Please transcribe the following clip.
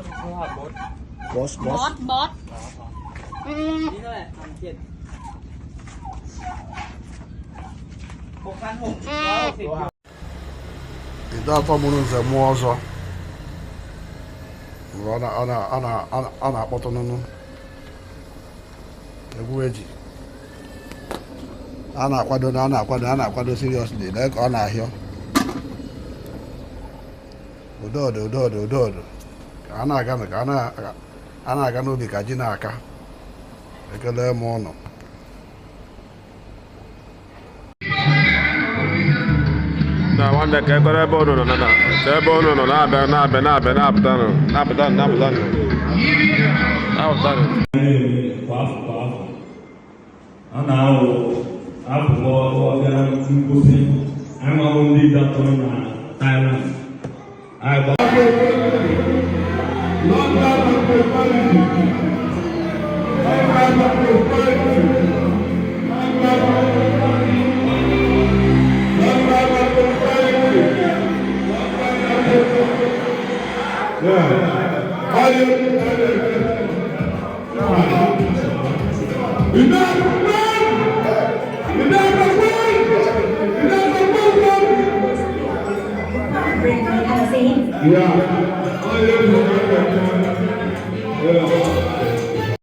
สโทรหาโบ๊ท บอส บอสนี่เท่าไหร่1,700 6,660 ịda atọ mụrụ nze mụọ ọzọ ọ na-akpọtụ n'ụnụ egwu eji a na-akwado seriously lee ka ọ na-ahịọ udodo ka a na-aga n'obi ka ji na-aka ekele m ụnụ na nwanne ka ekere ebe unu nọ ka ebe unu nọ na-apụta kwa afọ a na-awụ afọ ọbịa ngosi amaghị ndị datọ na Thailand Yeah.